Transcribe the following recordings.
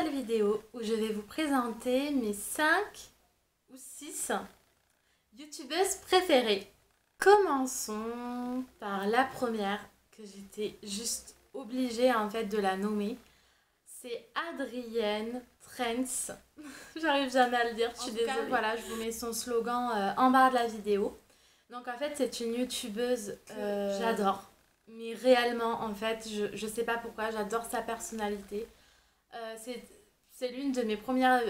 nouvelle vidéo où je vais vous présenter mes 5 ou 6 youtubeuses préférées. Commençons par la première que j'étais juste obligée en fait de la nommer. C'est Adrienne Trends. J'arrive jamais à le dire, je suis désolée. Voilà, je vous mets son slogan en bas de la vidéo. Donc en fait c'est une youtubeuse que j'adore. Mais réellement en fait je sais pas pourquoi, j'adore sa personnalité. C'est l'une de mes premières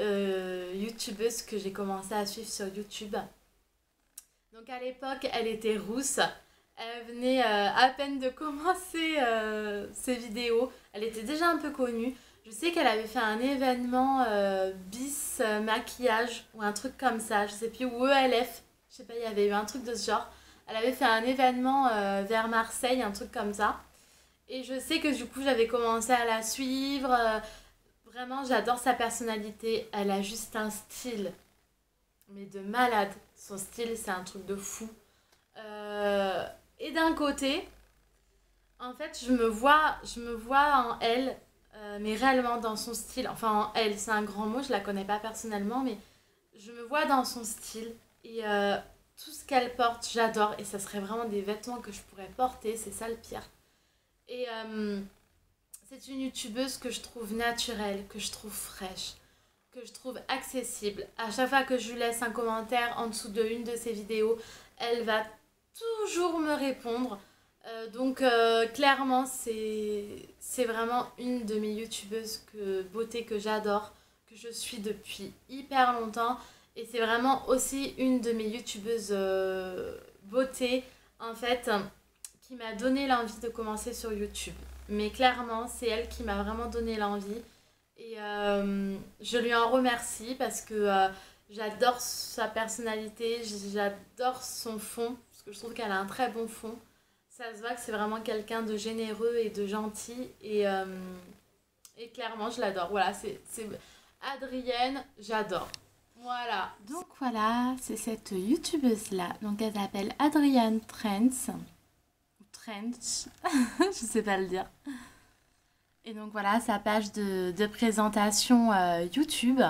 youtubeuses que j'ai commencé à suivre sur YouTube. Donc à l'époque, elle était rousse. Elle venait à peine de commencer ses vidéos. Elle était déjà un peu connue. Je sais qu'elle avait fait un événement bis maquillage ou un truc comme ça. Je sais plus, ou ELF. Je sais pas, il y avait eu un truc de ce genre. Elle avait fait un événement vers Marseille, un truc comme ça. Et je sais que du coup, j'avais commencé à la suivre. Vraiment, j'adore sa personnalité. Elle a juste un style, mais de malade. Son style, c'est un truc de fou. Et d'un côté, en fait, je me vois en elle, mais réellement dans son style. Enfin, en elle, c'est un grand mot, je la connais pas personnellement, mais je me vois dans son style. Et tout ce qu'elle porte, j'adore. Et ça serait vraiment des vêtements que je pourrais porter, c'est ça le pire. Et c'est une youtubeuse que je trouve naturelle, que je trouve fraîche, que je trouve accessible. À chaque fois que je lui laisse un commentaire en dessous de une de ses vidéos, elle va toujours me répondre. Donc clairement, c'est vraiment une de mes youtubeuses beauté que j'adore, que je suis depuis hyper longtemps. Et c'est vraiment aussi une de mes youtubeuses beauté, en fait, qui m'a donné l'envie de commencer sur YouTube. Mais clairement, c'est elle qui m'a vraiment donné l'envie. Et je lui en remercie parce que j'adore sa personnalité, j'adore son fond, parce que je trouve qu'elle a un très bon fond. Ça se voit que c'est vraiment quelqu'un de généreux et de gentil. Et clairement, je l'adore. Voilà, c'est Adrienne, j'adore. Voilà. Donc voilà, c'est cette youtubeuse-là. Donc elle s'appelle Adrienne Trends. Trends, je sais pas le dire. Et donc voilà, sa page de présentation YouTube.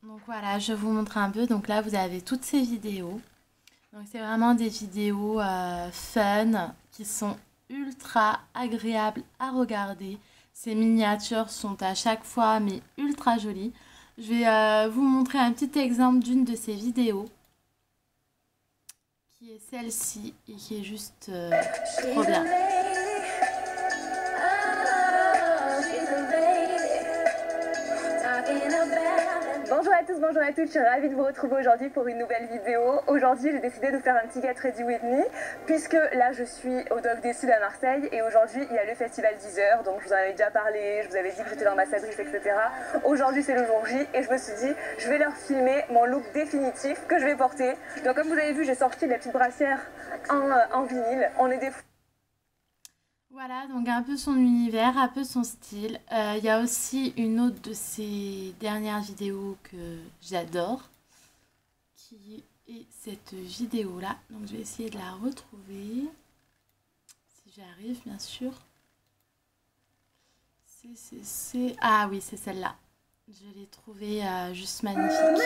Donc voilà, je vous montre un peu. Donc là, vous avez toutes ces vidéos. Donc c'est vraiment des vidéos fun qui sont ultra agréables à regarder. Ces miniatures sont à chaque fois mais ultra jolies. Je vais vous montrer un petit exemple d'une de ces vidéos, qui est celle-ci et qui est juste trop bien. Bonjour à tous, bonjour à toutes, je suis ravie de vous retrouver aujourd'hui pour une nouvelle vidéo. Aujourd'hui j'ai décidé de faire un petit Get Ready With Me, puisque là je suis au Doc des Suds à Marseille et aujourd'hui il y a le festival 10h, donc je vous en avais déjà parlé, je vous avais dit que j'étais l'ambassadrice, etc. Aujourd'hui c'est le jour J et je me suis dit je vais leur filmer mon look définitif que je vais porter. Donc comme vous avez vu, j'ai sorti la petite brassière en vinyle, on est des fous. Voilà, donc un peu son univers, un peu son style. Il y a aussi une autre de ses dernières vidéos que j'adore, qui est cette vidéo-là. Donc je vais essayer de la retrouver, si j'arrive bien sûr. Ah oui, c'est celle-là. Je l'ai trouvée juste magnifique.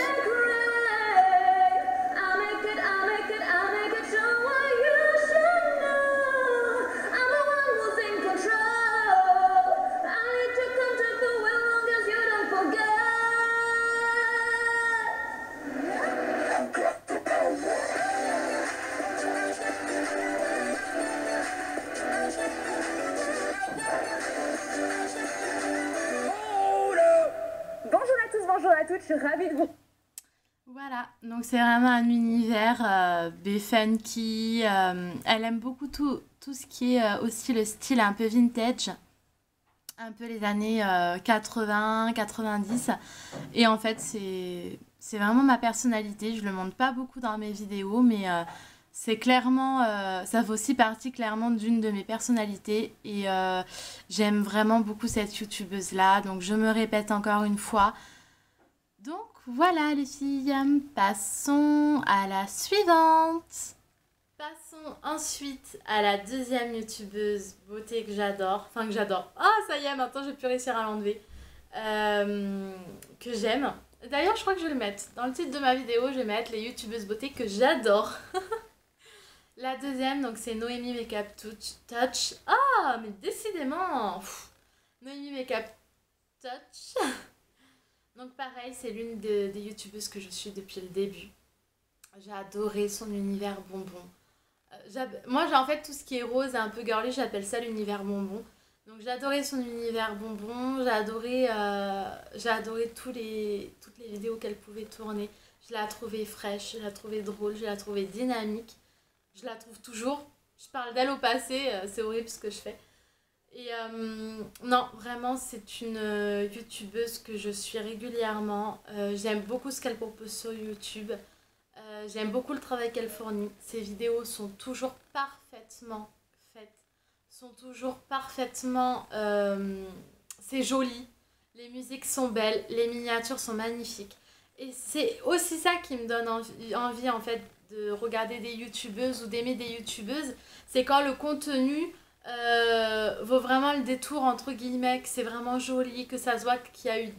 Je suis ravie de vous. Voilà, donc c'est vraiment un univers funky. Elle aime beaucoup tout ce qui est aussi le style un peu vintage, un peu les années 80, 90. Et en fait, c'est vraiment ma personnalité. Je le montre pas beaucoup dans mes vidéos, mais c'est clairement, ça fait aussi partie clairement d'une de mes personnalités. Et j'aime vraiment beaucoup cette youtubeuse-là. Donc je me répète encore une fois. Donc voilà les filles, passons à la suivante. Passons ensuite à la deuxième youtubeuse beauté que j'adore. Enfin que j'adore. Ah ça y est, maintenant je vais plus réussir à l'enlever. que j'aime. D'ailleurs, je crois que je vais le mettre. Dans le titre de ma vidéo, je vais mettre les youtubeuses beauté que j'adore. La deuxième, donc c'est Noémie Makeup Touch. Ah, mais décidément Noémie Makeup Touch. Donc pareil, c'est l'une des youtubeuses que je suis depuis le début. J'ai adoré son univers bonbon. Moi, en fait, tout ce qui est rose et un peu girly, j'appelle ça l'univers bonbon. Donc j'ai adoré son univers bonbon, j'ai adoré toutes les vidéos qu'elle pouvait tourner. Je l'ai trouvée fraîche, je l'ai trouvée drôle, je l'ai trouvée dynamique. Je la trouve toujours. Je parle d'elle au passé, c'est horrible ce que je fais. Et non, vraiment, c'est une youtubeuse que je suis régulièrement. J'aime beaucoup ce qu'elle propose sur YouTube. J'aime beaucoup le travail qu'elle fournit. Ses vidéos sont toujours parfaitement faites. Sont toujours parfaitement... c'est joli. Les musiques sont belles. Les miniatures sont magnifiques. Et c'est aussi ça qui me donne envie en fait, de regarder des youtubeuses ou d'aimer des youtubeuses. C'est quand le contenu vaut vraiment le détour, entre guillemets, que c'est vraiment joli, que ça se voit qu'il y a eu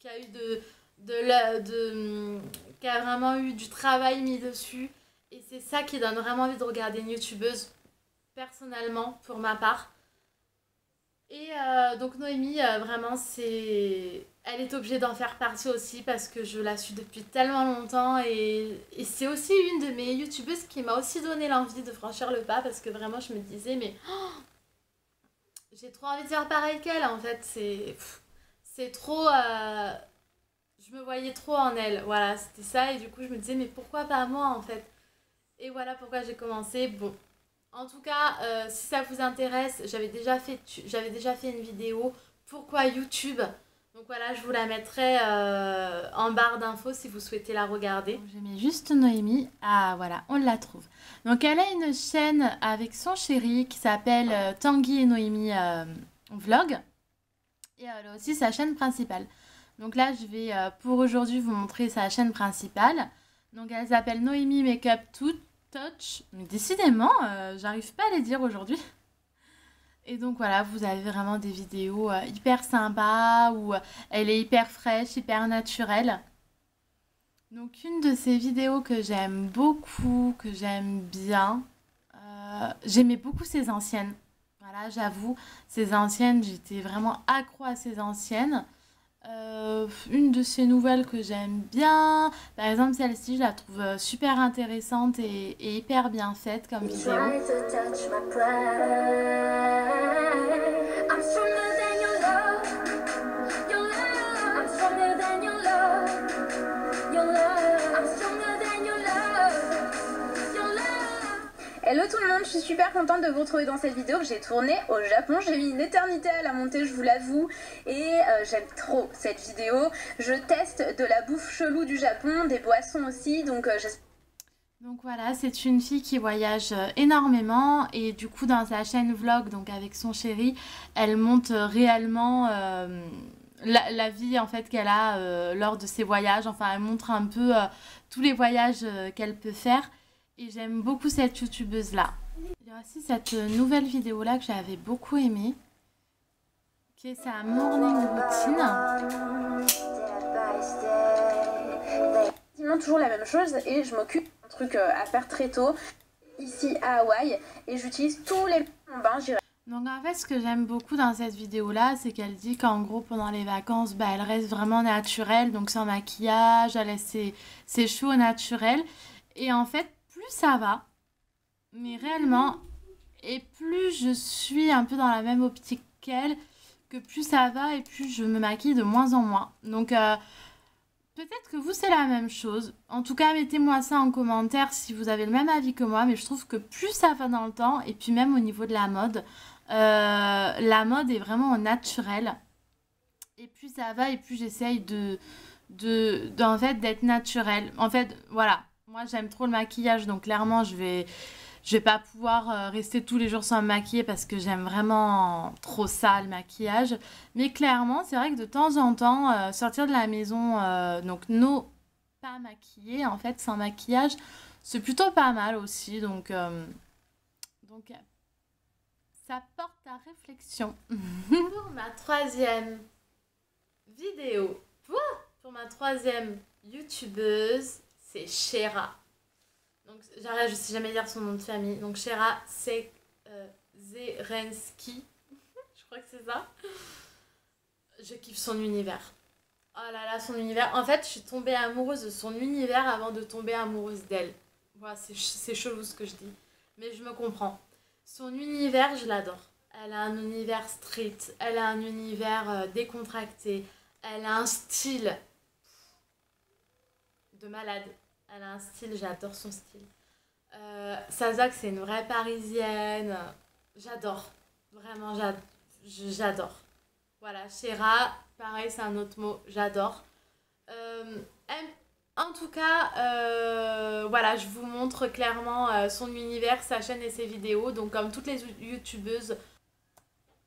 qu'il y a vraiment eu du travail mis dessus. Et c'est ça qui donne vraiment envie de regarder une youtubeuse, personnellement, pour ma part. Et donc Noémie, vraiment, elle est obligée d'en faire partie aussi parce que je la suis depuis tellement longtemps et c'est aussi une de mes youtubeuses qui m'a aussi donné l'envie de franchir le pas parce que vraiment je me disais mais j'ai trop envie de faire pareil qu'elle en fait, c'est trop... je me voyais trop en elle, voilà, c'était ça et du coup je me disais mais pourquoi pas moi en fait. Et voilà pourquoi j'ai commencé. Bon, en tout cas, si ça vous intéresse, j'avais déjà fait une vidéo pourquoi YouTube. Donc voilà, je vous la mettrai en barre d'infos si vous souhaitez la regarder. Donc, je mets juste Noémie. Ah voilà, on la trouve. Donc elle a une chaîne avec son chéri qui s'appelle Tanguy et Noémie Vlog. Et elle a aussi sa chaîne principale. Donc là, je vais pour aujourd'hui vous montrer sa chaîne principale. Donc elle s'appelle Noémie Makeup Touch. Mais décidément, j'arrive pas à les dire aujourd'hui. Et donc voilà, vous avez vraiment des vidéos hyper sympas où elle est hyper fraîche, hyper naturelle. Donc une de ces vidéos que j'aime beaucoup, que j'aime bien, j'aimais beaucoup ses anciennes. Voilà, j'avoue, ses anciennes, j'étais vraiment accro à ses anciennes. Une de ces nouvelles que j'aime bien, par exemple celle-ci, je la trouve super intéressante et hyper bien faite comme vidéo. Hello tout le monde, je suis super contente de vous retrouver dans cette vidéo que j'ai tournée au Japon. J'ai mis une éternité à la monter, je vous l'avoue, et j'aime trop cette vidéo. Je teste de la bouffe chelou du Japon, des boissons aussi, donc j'espère. Donc voilà, c'est une fille qui voyage énormément et du coup dans sa chaîne vlog, donc avec son chéri, elle monte réellement la vie en fait qu'elle a lors de ses voyages. Enfin, elle montre un peu tous les voyages qu'elle peut faire. Et j'aime beaucoup cette youtubeuse là. Il y a aussi cette nouvelle vidéo là que j'avais beaucoup aimée, qui est sa morning routine. Toujours la même chose et je m'occupe d'un truc à faire très tôt ici à Hawaï et j'utilise tous les bains. Donc en fait ce que j'aime beaucoup dans cette vidéo là, c'est qu'elle dit qu'en gros pendant les vacances, elle reste vraiment naturelle, donc sans maquillage, elle laisse ses cheveux naturels. Et en fait plus ça va, mais réellement, et plus je suis un peu dans la même optique qu'elle, que plus ça va et plus je me maquille de moins en moins. Donc peut-être que vous c'est la même chose. En tout cas, mettez-moi ça en commentaire si vous avez le même avis que moi, mais je trouve que plus ça va dans le temps, et puis même au niveau de la mode est vraiment au naturel. Et plus ça va, et plus j'essaye en fait, d'être naturelle. En fait, voilà. Moi, j'aime trop le maquillage, donc clairement, je vais pas pouvoir rester tous les jours sans me maquiller parce que j'aime vraiment trop ça, le maquillage. Mais clairement, c'est vrai que de temps en temps, sortir de la maison, donc pas maquillée, en fait, sans maquillage, c'est plutôt pas mal aussi. Donc ça porte à réflexion. Pour ma troisième vidéo pour ma troisième youtubeuse, c'est Shera. Donc, j'arrête, je sais jamais dire son nom de famille. Donc, Shera, c'est Zerensky. Je crois que c'est ça. Je kiffe son univers. Oh là là, son univers. En fait, je suis tombée amoureuse de son univers avant de tomber amoureuse d'elle. Voilà, c'est chelou ce que je dis. Mais je me comprends. Son univers, je l'adore. Elle a un univers street. Elle a un univers décontracté. Elle a un style de malade. Elle a un style, j'adore son style. Sazak, c'est une vraie parisienne. J'adore. Vraiment, j'adore. Voilà, Shera, pareil, c'est un autre mot. J'adore. En tout cas, voilà, je vous montre clairement son univers, sa chaîne et ses vidéos. Donc, comme toutes les youtubeuses.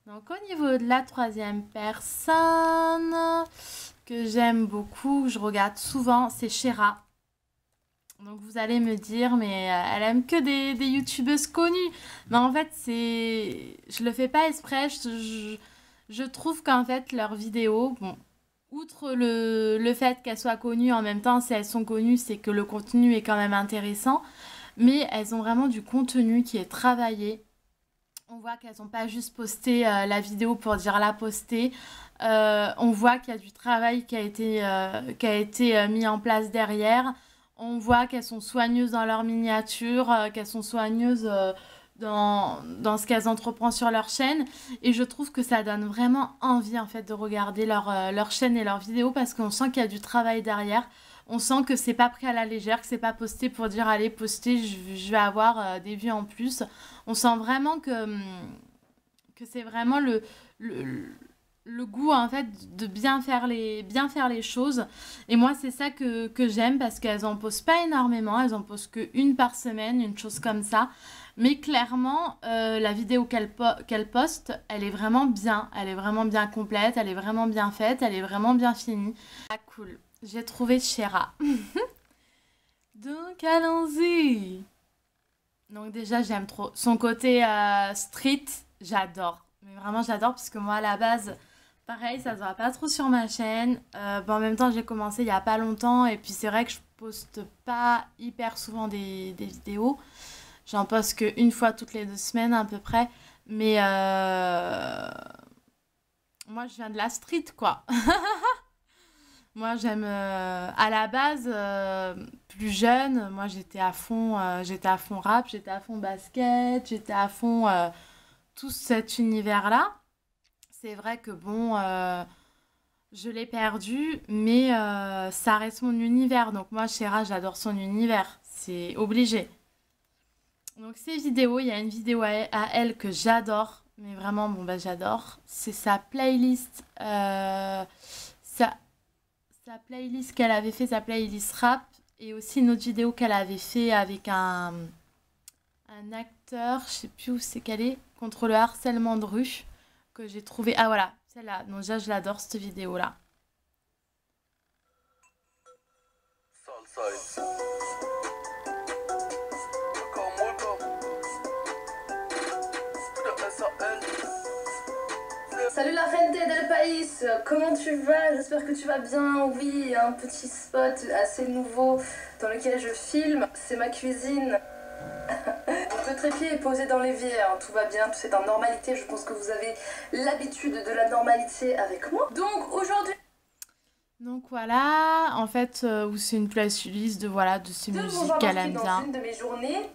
Donc, au niveau de la troisième personne que j'aime beaucoup, que je regarde souvent, c'est Shera. Donc vous allez me dire, mais elle aime que des youtubeuses connues. Mais en fait, je le fais pas exprès. Je trouve qu'en fait, leurs vidéos, bon, outre le fait qu'elles soient connues, en même temps, si elles sont connues, c'est que le contenu est quand même intéressant. Mais elles ont vraiment du contenu qui est travaillé. On voit qu'elles n'ont pas juste posté la vidéo pour dire la poster. On voit qu'il y a du travail qui a été mis en place derrière. On voit qu'elles sont soigneuses dans leurs miniatures, qu'elles sont soigneuses dans ce qu'elles entreprennent sur leur chaîne. Et je trouve que ça donne vraiment envie en fait de regarder leur chaîne et leurs vidéos parce qu'on sent qu'il y a du travail derrière. On sent que c'est pas pris à la légère, que c'est pas posté pour dire allez poster, je vais avoir des vues en plus. On sent vraiment que c'est vraiment le goût en fait de bien faire les choses. Et moi c'est ça que j'aime parce qu'elles en postent pas énormément, elles en postent qu'une par semaine, une chose comme ça. Mais clairement la vidéo qu'elle poste, elle est vraiment bien complète, elle est vraiment bien faite, elle est vraiment bien finie. Ah cool, j'ai trouvé Shera. Donc allons-y. Donc déjà j'aime trop son côté street, j'adore. Mais vraiment j'adore parce que moi à la base, pareil, ça se voit pas trop sur ma chaîne. En même temps j'ai commencé il y a pas longtemps et puis c'est vrai que je poste pas hyper souvent des vidéos. J'en poste qu'une fois toutes les 2 semaines à peu près. Mais moi je viens de la street quoi. Moi j'aime à la base plus jeune, moi j'étais à fond rap, j'étais à fond basket, j'étais à fond tout cet univers-là. C'est vrai que bon, je l'ai perdu, mais ça reste mon univers. Donc moi, Shera, j'adore son univers. C'est obligé. Donc ces vidéos, il y a une vidéo à elle que j'adore. Mais vraiment, bon bah j'adore. C'est sa playlist. Sa playlist qu'elle avait fait, sa playlist rap. Et aussi une autre vidéo qu'elle avait fait avec un acteur, je sais plus où c'est qu'elle est, contre le harcèlement de rue. Que j'ai trouvé. Ah voilà, celle-là. Donc déjà, je l'adore cette vidéo-là. Salut la gente del país, comment tu vas? J'espère que tu vas bien. Oui, un petit spot assez nouveau dans lequel je filme, c'est ma cuisine. Le trépied est posé dans l'évier, hein. Tout va bien, tout est en normalité. Je pense que vous avez l'habitude de la normalité avec moi. Donc aujourd'hui... Donc voilà, en fait, où c'est une playlist de ces musiques qu'elle aime bien. Dans une de mes journées...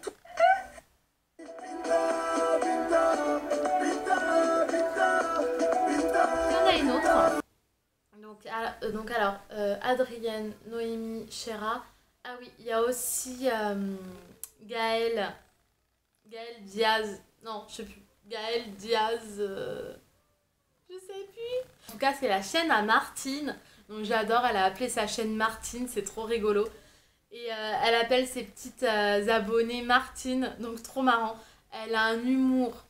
Il y en a une autre. Donc alors, Adrienne, Noémie, Shera. Ah oui, il y a aussi Gaël Diaz. Non, je sais plus. Gaël Diaz. Je sais plus. En tout cas, c'est la chaîne à Martine. Donc j'adore, elle a appelé sa chaîne Martine, c'est trop rigolo. Et elle appelle ses petites abonnées Martine, donc trop marrant. Elle a un humour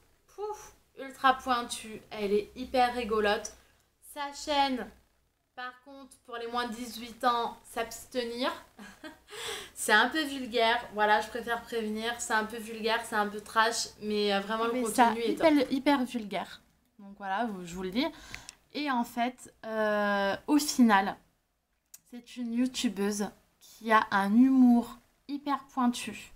ultra pointu, elle est hyper rigolote. Sa chaîne, par contre, pour les moins de 18 ans, s'abstenir. C'est un peu vulgaire, voilà, je préfère prévenir. C'est un peu vulgaire, c'est un peu trash, mais vraiment le contenu est top. Hyper vulgaire. Donc voilà, je vous le dis. Et en fait, au final, c'est une youtubeuse qui a un humour hyper pointu,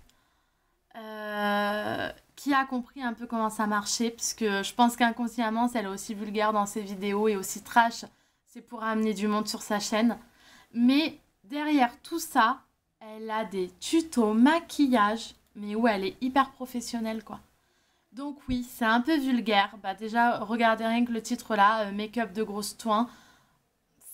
qui a compris un peu comment ça marchait, puisque je pense qu'inconsciemment, si elle est aussi vulgaire dans ses vidéos et aussi trash, c'est pour amener du monde sur sa chaîne. Mais derrière tout ça, elle a des tutos maquillage, mais où elle est hyper professionnelle, quoi. Donc oui, c'est un peu vulgaire. Bah déjà, regardez rien que le titre là, make-up de grosse toin.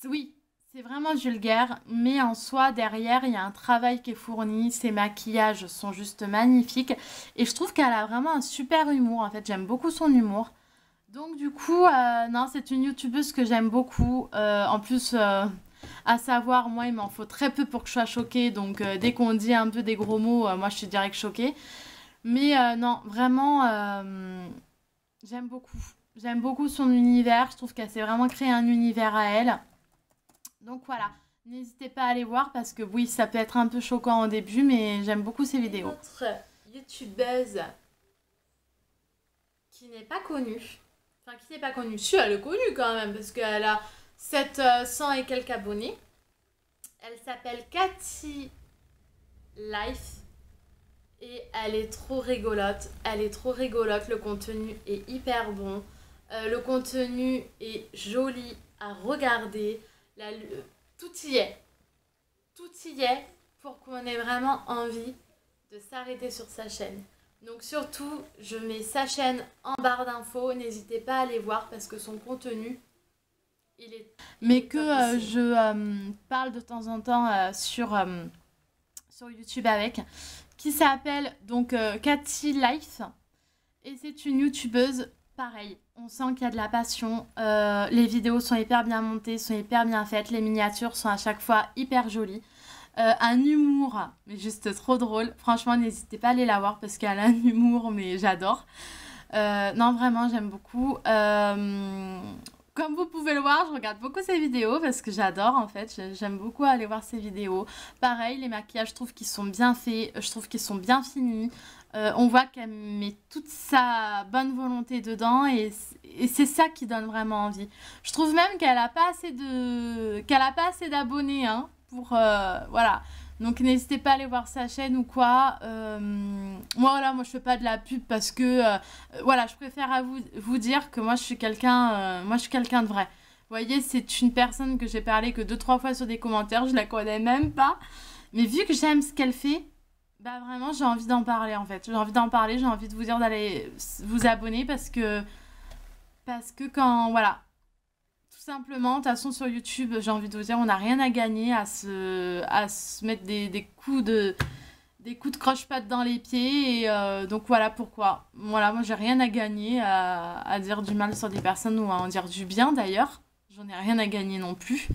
Oui, c'est vraiment vulgaire, mais en soi, derrière, il y a un travail qui est fourni. Ses maquillages sont juste magnifiques. Et je trouve qu'elle a vraiment un super humour. En fait, j'aime beaucoup son humour. Donc du coup, non, c'est une youtubeuse que j'aime beaucoup. En plus, à savoir, moi, il m'en faut très peu pour que je sois choquée. Donc dès qu'on dit un peu des gros mots, moi, je suis direct choquée. Mais non, vraiment, j'aime beaucoup. J'aime beaucoup son univers. Je trouve qu'elle s'est vraiment créé un univers à elle. Donc voilà, n'hésitez pas à aller voir parce que oui, ça peut être un peu choquant au début, mais j'aime beaucoup ses vidéos. Notre youtubeuse qui n'est pas connue, enfin qui n'est pas connue, si elle est connue quand même parce qu'elle a 700 et quelques abonnés. Elle s'appelle Cathy Life et elle est trop rigolote. Elle est trop rigolote, le contenu est hyper bon. Le contenu est joli à regarder. Tout y est. Tout y est pour qu'on ait vraiment envie de s'arrêter sur sa chaîne. Donc surtout, je mets sa chaîne en barre d'infos. N'hésitez pas à aller voir parce que son contenu, il est... Mais que je parle de temps en temps sur YouTube avec, qui s'appelle donc Cathy Life. Et c'est une youtubeuse, pareil, on sent qu'il y a de la passion. Les vidéos sont hyper bien montées, sont hyper bien faites. Les miniatures sont à chaque fois hyper jolies. Un humour, mais juste trop drôle. Franchement, n'hésitez pas à aller la voir parce qu'elle a un humour, mais j'adore. Non, vraiment, j'aime beaucoup. Comme vous pouvez le voir, je regarde beaucoup ses vidéos parce que j'adore en fait. J'aime beaucoup aller voir ses vidéos. Pareil, les maquillages, je trouve qu'ils sont bien faits. Je trouve qu'ils sont bien finis. On voit qu'elle met toute sa bonne volonté dedans et c'est ça qui donne vraiment envie. Je trouve même qu'elle a pas assez d'abonnés hein, pour voilà. Donc n'hésitez pas à aller voir sa chaîne ou quoi. Moi je fais pas de la pub parce que voilà, je préfère à vous dire que moi je suis quelqu'un de vrai. Vous voyez, c'est une personne que j'ai parlé que 2-3 fois sur des commentaires, je la connais même pas. Mais vu que j'aime ce qu'elle fait, bah vraiment j'ai envie d'en parler en fait. J'ai envie d'en parler, j'ai envie de vous dire d'aller vous abonner parce que quand voilà, tout simplement, de toute façon sur YouTube, j'ai envie de vous dire, on n'a rien à gagner à se mettre des coups de croche-patte dans les pieds et donc voilà pourquoi. Voilà, moi j'ai rien à gagner à dire du mal sur des personnes ou à en dire du bien d'ailleurs. J'en ai rien à gagner non plus.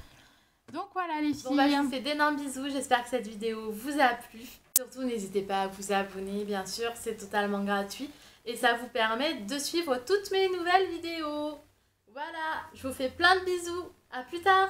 Donc voilà les filles. Bon bah je vous fais d'énormes bisous, j'espère que cette vidéo vous a plu. Surtout n'hésitez pas à vous abonner, bien sûr, c'est totalement gratuit. Et ça vous permet de suivre toutes mes nouvelles vidéos. Voilà, je vous fais plein de bisous, à plus tard.